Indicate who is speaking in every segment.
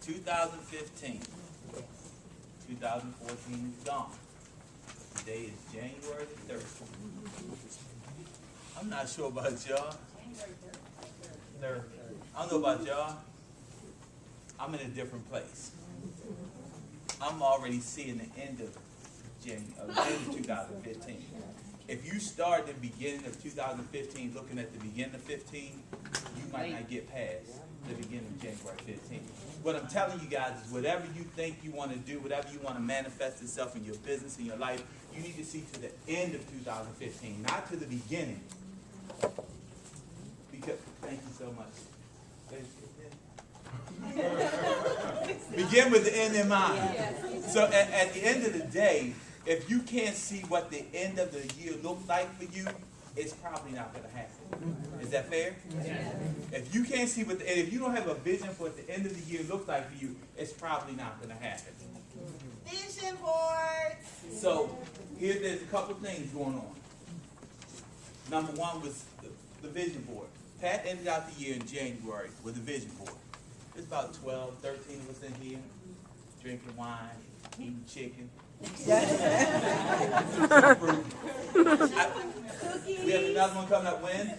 Speaker 1: 2015. 2014 is gone. Today is January the 3rd. I'm not sure about y'all. I don't know about y'all. I'm in a different place. I'm already seeing the end of January, end of 2015. If you start at the beginning of 2015, looking at the beginning of 15, you might not get past the beginning of January 15. What I'm telling you guys is whatever you think you want to do, whatever you want to manifest itself in your business, in your life, you need to see to the end of 2015, not to the beginning. Because, thank you so much. Begin with the end in mind. So at the end of the day, if you can't see what the end of the year looks like for you, it's probably not going to happen. Is that fair? Yes. If you can't see what, if you don't have a vision for what the end of the year looks like for you, it's probably not going to happen.
Speaker 2: Vision board.
Speaker 1: So there's a couple things going on. Number one was the vision board. Pat ended out the year in January with a vision board. There's about 12, 13 of us in here, drinking wine, eating chicken. We have another one coming up when?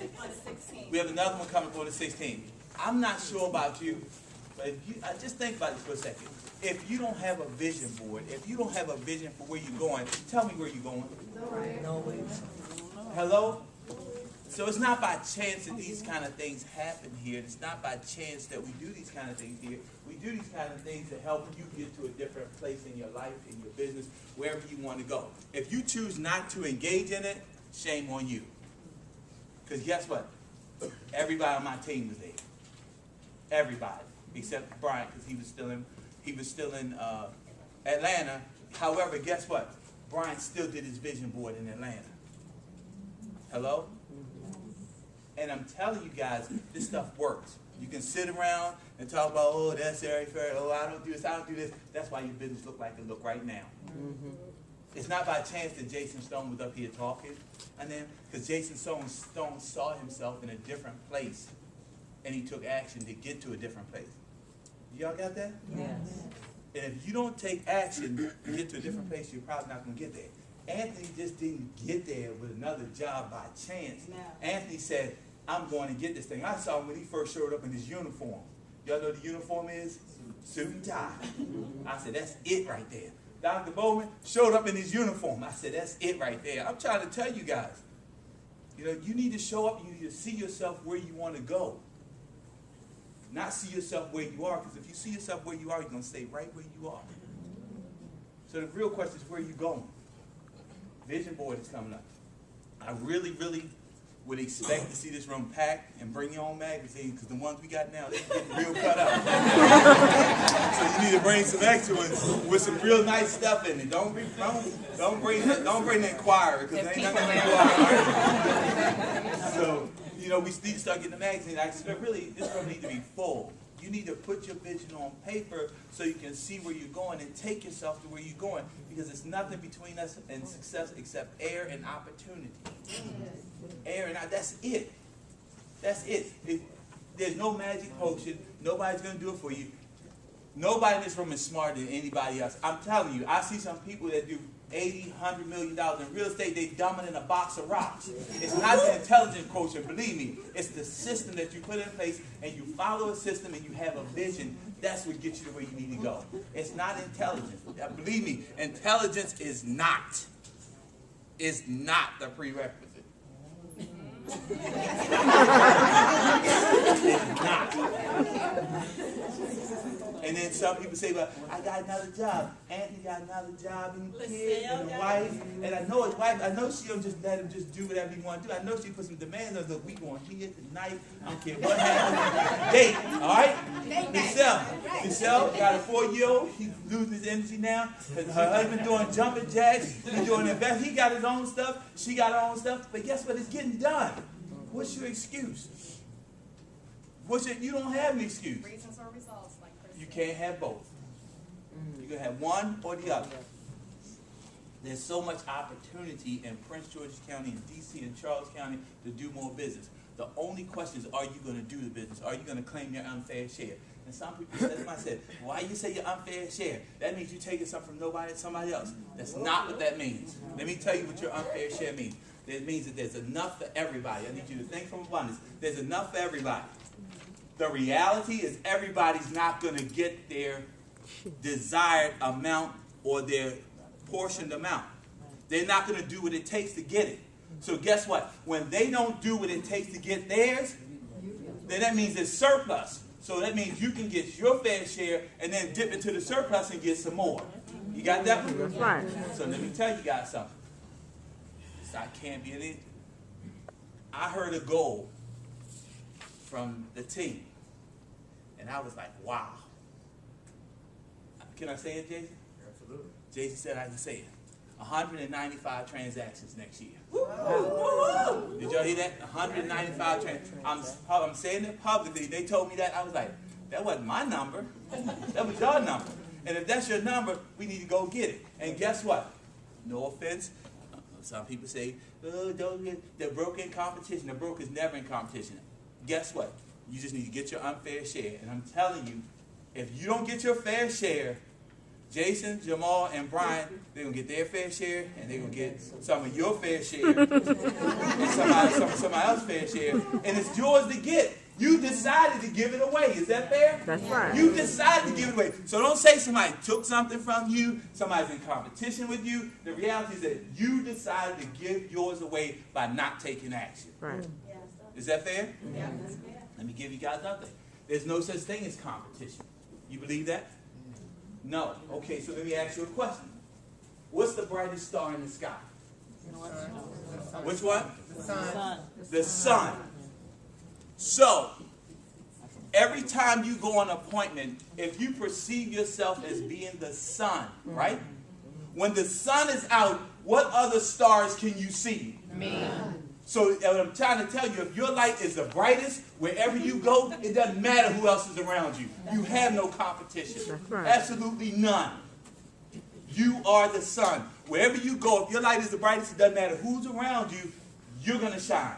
Speaker 1: We have another one coming up on the 16th. I'm not sure about you, but if you, just think about this for a second. If you don't have a vision board, if you don't have a vision for where you're going, tell me where you're going. Hello? So it's not by chance that these kind of things happen here. It's not by chance that we do these kind of things here. We do these kind of things to help you get to a different place in your life, in your business, wherever you want to go. If you choose not to engage in it, shame on you. Because guess what? Everybody on my team was there. Everybody, except Brian, because he was still in Atlanta. However, guess what? Brian still did his vision board in Atlanta. Hello? And I'm telling you guys, this stuff works. You can sit around and talk about, oh, that's very fair. Oh, I don't do this, I don't do this. That's why your business look like it look right now. Mm-hmm. It's not by chance that Jason Stone was up here talking. And then, because Jason Stone saw himself in a different place. And he took action to get to a different place. Y'all got that?
Speaker 2: Yes.
Speaker 1: And if you don't take action to get to a different place, you're probably not going to get there. Anthony just didn't get there with another job by chance. No. Anthony said, I'm going to get this thing. I saw him when he first showed up in his uniform. Y'all know what the uniform is? Suit and tie. I said, that's it right there. Dr. Bowman showed up in his uniform. I said, that's it right there. I'm trying to tell you guys, you need to show up. You need to see yourself where you want to go. Not see yourself where you are, because if you see yourself where you are, you're going to stay right where you are. So the real question is, where are you going? Vision board is coming up. I really, really would expect to see this room packed and bring your own magazine, because the ones we got now, they're getting real cut out. So you need to bring some extra ones with some real nice stuff in it. Don't bring the Inquirer, because there ain't nothing in the Inquirer. So, we need to start getting the magazine. Really, this room needs to be full. You need to put your vision on paper so you can see where you're going and take yourself to where you're going, because there's nothing between us and success except air and opportunity. Air and that's it. That's it. There's no magic potion. Nobody's going to do it for you. Nobody in this room is smarter than anybody else. I'm telling you, I see some people that do $80, $100 million in real estate. They dumbing in a box of rocks. It's not the intelligent quotient, believe me. It's the system that you put in place, and you follow a system and you have a vision. That's what gets you to where you need to go. It's not intelligence. Believe me, intelligence is not the prerequisite. It's not. And then some people say, well, I got another job. Anthony got another job and kids and a wife. And I know his wife, I know she don't just let him just do whatever he want to do. I know she put some demands on, look, we going here tonight. I don't care what happens. Date, all right? Michelle got a 4-year-old. He's losing his energy now. Her husband doing jumping jacks. He's doing investment. He got his own stuff. She got her own stuff. But guess what? It's getting done. What's your excuse? You don't have an excuse.
Speaker 3: Reasons or results, like Chris
Speaker 1: You can't have both. You can have one or the other. There's so much opportunity in Prince George's County and D.C. and Charles County to do more business. The only question is, are you going to do the business? Are you going to claim your unfair share? And some people said, why you say your unfair share? That means you're taking something from somebody else. That's not what that means. Let me tell you what your unfair share means. It means that there's enough for everybody. I need you to think from abundance. There's enough for everybody. The reality is everybody's not going to get their desired amount or their portioned amount. They're not going to do what it takes to get it. So guess what? When they don't do what it takes to get theirs, then that means it's surplus. So that means you can get your fair share and then dip into the surplus and get some more. You got that one?
Speaker 3: That's right.
Speaker 1: So let me tell you guys something. I can't be in it. I heard a goal from the team, and I was like, wow. Can I say it, Jason?
Speaker 4: Absolutely.
Speaker 1: Jason said I can say it. 195 transactions next year. Did y'all hear that? 195 transactions. I'm saying it publicly. They told me that. I was like, that wasn't my number. That was your number. And if that's your number, we need to go get it. And guess what? No offense. Some people say, oh, don't get, they're broke in competition. The broke is never in competition. Guess what? You just need to get your unfair share. And I'm telling you, if you don't get your fair share, Jason, Jamal, and Brian, they're going to get their fair share, and they're going to get some of your fair share, and somebody else's fair share, and it's yours to get. You decided to give it away. Is that fair?
Speaker 3: That's right.
Speaker 1: You decided to give it away. So don't say somebody took something from you, somebody's in competition with you. The reality is that you decided to give yours away by not taking action.
Speaker 3: Right.
Speaker 1: Is that fair?
Speaker 2: Yeah, that's fair.
Speaker 1: Let me give you guys another thing. There's no such thing as competition. You believe that? No. Okay, so let me ask you a question. What's the brightest star in the sky? Which one?
Speaker 2: The sun.
Speaker 1: The sun. So, every time you go on an appointment, if you perceive yourself as being the sun, right? When the sun is out, what other stars can you see?
Speaker 2: Me.
Speaker 1: So what I'm trying to tell you, if your light is the brightest, wherever you go, it doesn't matter who else is around you. You have no competition.
Speaker 3: That's right.
Speaker 1: Absolutely none. You are the sun. Wherever you go, if your light is the brightest, it doesn't matter who's around you, you're going to shine.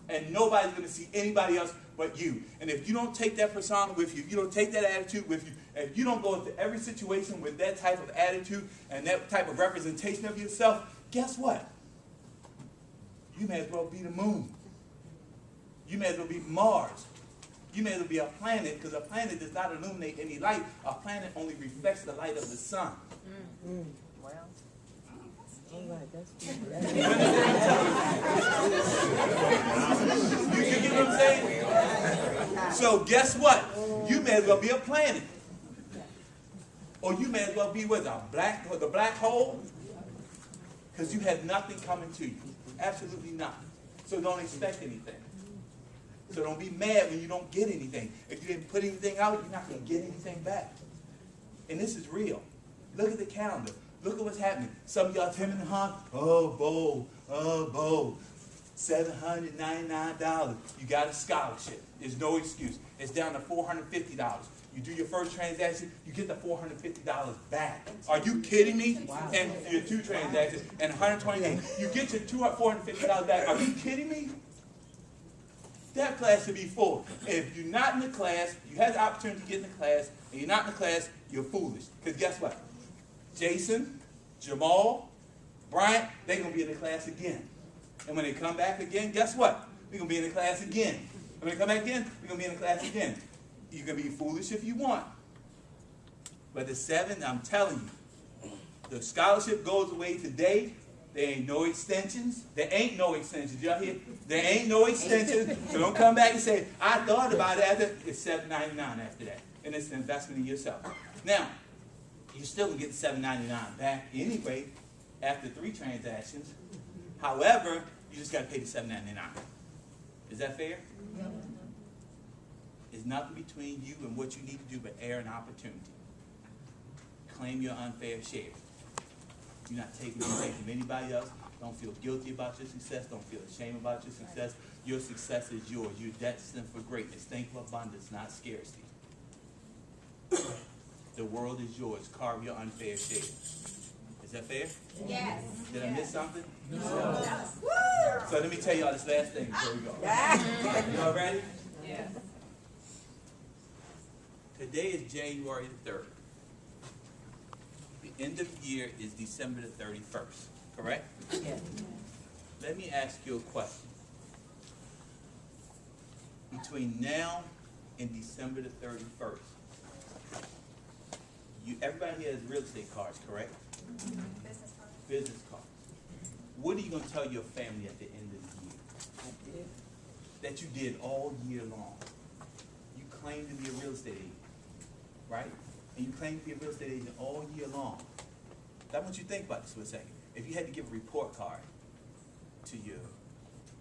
Speaker 1: And nobody's going to see anybody else but you. And if you don't take that persona with you, if you don't take that attitude with you, if you don't go into every situation with that type of attitude and that type of representation of yourself, guess what? You may as well be the moon. You may as well be Mars. You may as well be a planet, because a planet does not illuminate any light. A planet only reflects the light of the sun.
Speaker 3: Well, all right, that's
Speaker 1: You get what I'm saying? So guess what? You may as well be a planet. Or you may as well be with the black hole, because you had nothing coming to you. Absolutely nothing. So don't expect anything. So don't be mad when you don't get anything. If you didn't put anything out, you're not going to get anything back. And this is real. Look at the calendar. Look at what's happening. Some of y'all timid and hard. Oh, Bo. $799. You got a scholarship. There's no excuse. It's down to $450. You do your first transaction, you get the $450 back. Are you kidding me? Wow. And your two transactions and $128. You get your $450 back. Are you kidding me? That class should be full. If you're not in the class, you had the opportunity to get in the class, and you're not in the class, you're foolish. Because guess what? Jason, Jamal, Bryant, they're going to be in the class again. And when they come back again, guess what? We're going to be in the class again. When they come back again, we're going to be in the class again. You can be foolish if you want. But the 7, I'm telling you, the scholarship goes away today. There ain't no extensions. There ain't no extensions. Y'all hear? There ain't no extensions. So don't come back and say, I thought about it after. It's $7.99 after that. And it's an investment in yourself. Now, you still can get the $7.99 back anyway after 3 transactions. However, you just got to pay the $7.99. Is that fair? There's nothing between you and what you need to do but air an opportunity. Claim your unfair share. You're not taking anything from anybody else. Don't feel guilty about your success. Don't feel ashamed about your success. Your success is yours. You're destined for greatness. Think of abundance, not scarcity. The world is yours. Carve your unfair share. It's that fair?
Speaker 2: Yes.
Speaker 1: Did I miss something?
Speaker 2: Woo!
Speaker 1: So let me tell y'all this last thing before we go. Y'all ready?
Speaker 2: Yes.
Speaker 1: Today is January the 3rd. The end of the year is December the 31st, correct?
Speaker 3: Yeah.
Speaker 1: Let me ask you a question. Between now and December the 31st, everybody here has real estate cards, correct?
Speaker 2: Business card.
Speaker 1: Business cards. What are you going to tell your family at the end of the year?
Speaker 3: I did.
Speaker 1: That you did all year long. You claim to be a real estate agent, right? And you claim to be a real estate agent all year long. I want you to think about this for a second. If you had to give a report card to your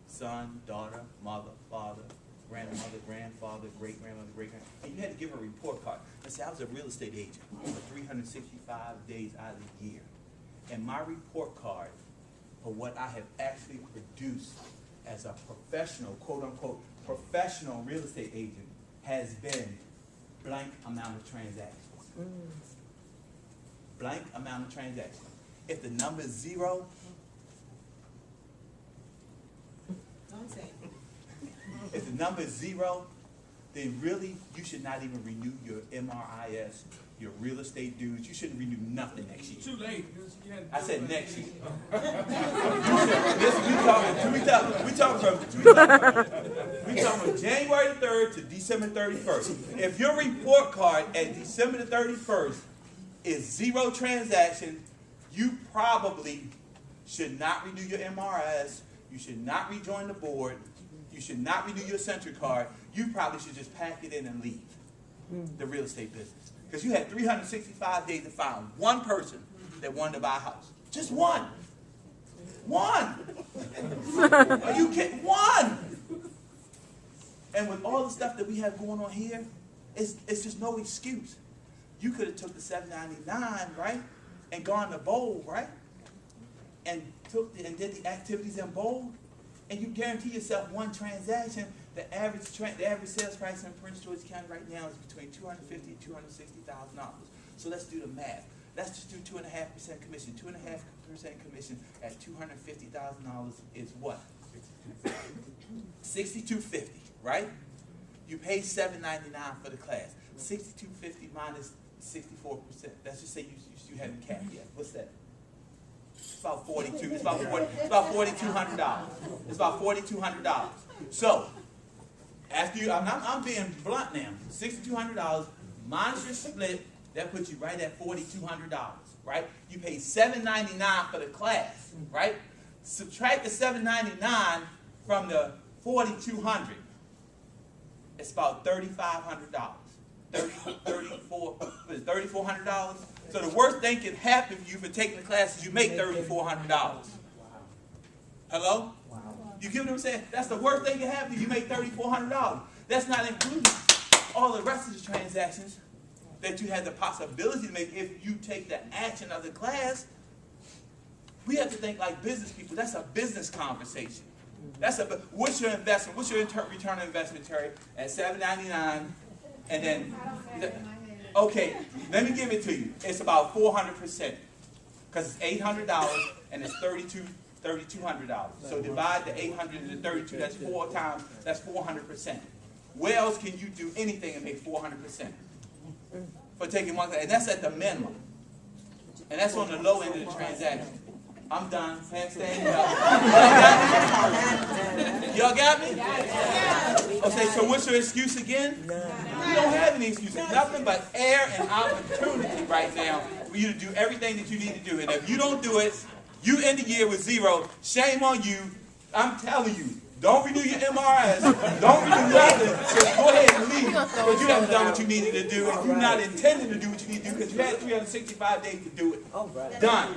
Speaker 1: son, daughter, mother, father, grandmother, grandfather, great-grandmother, great-grandmother, and you had to give a report card. Let's say I was a real estate agent for 365 days out of the year. And my report card for what I have actually produced as a professional, quote-unquote, professional real estate agent has been blank amount of transactions. Blank amount of transactions. If the number is 0,
Speaker 2: Don't say.
Speaker 1: if the number is 0, then really you should not even renew your MRIS, your real estate dues. You shouldn't renew nothing next year.
Speaker 4: Too late.
Speaker 1: I said next year. We talking from January the 3rd to December 31st. If your report card at December the 31st is 0 transactions, you probably should not renew your MRIS. You should not rejoin the board. You should not renew your Century card. You probably should just pack it in and leave the real estate business. Because you had 365 days to find one person that wanted to buy a house. Just one. One. Are you kidding? One. And with all the stuff that we have going on here, it's just no excuse. You could have took the $7.99, right, and gone to Bold, right, and did the activities in Bold, and you guarantee yourself one transaction. The average sales price in Prince George County right now is between $250,000 and $260,000. So let's do the math. Let's just do 2.5% commission. 2.5% commission at $250,000 is what? $62.50, right? You pay $7.99 for the class. $62.50 minus 64%. Let's just say you haven't capped yet. What's that? It's about $4,200. It's about $4,200. It's about $4,200. So after you, I'm being blunt now. $6,200 minus your split, that puts you right at $4,200, right? You pay $7.99 for the class, right? Subtract the $7.99 from the $4,200. It's about $3,500. $3,400. So the worst thing can happen to you for taking the class is you make $3,400. Hello? You get what I'm saying? That's the worst thing that can happen. You make $3,400. That's not including all the rest of the transactions that you had the possibility to make if you take the action of the class. We have to think like business people. That's a business conversation. What's your investment? What's your return on investment, Terry? At $7.99, and then okay, let me give it to you. It's about 400% because it's $800 and it's $3,200. So divide the 800 into 32. That's 4 times. That's 400%. Where else can you do anything and make 400% for taking one class? And that's at the minimum. And that's on the low end of the transaction. I'm done. Handstand. Y'all got me? Okay, so what's your excuse again? You don't have any excuses. Nothing but air and opportunity right now for you to do everything that you need to do. And if you don't do it, you end the year with 0. Shame on you. I'm telling you. Don't renew your MRIs. Don't renew nothing. Just go ahead and leave. Because you haven't done what you needed to do. And you're not intending to do what you need to do because you had 365 days to do it. Done.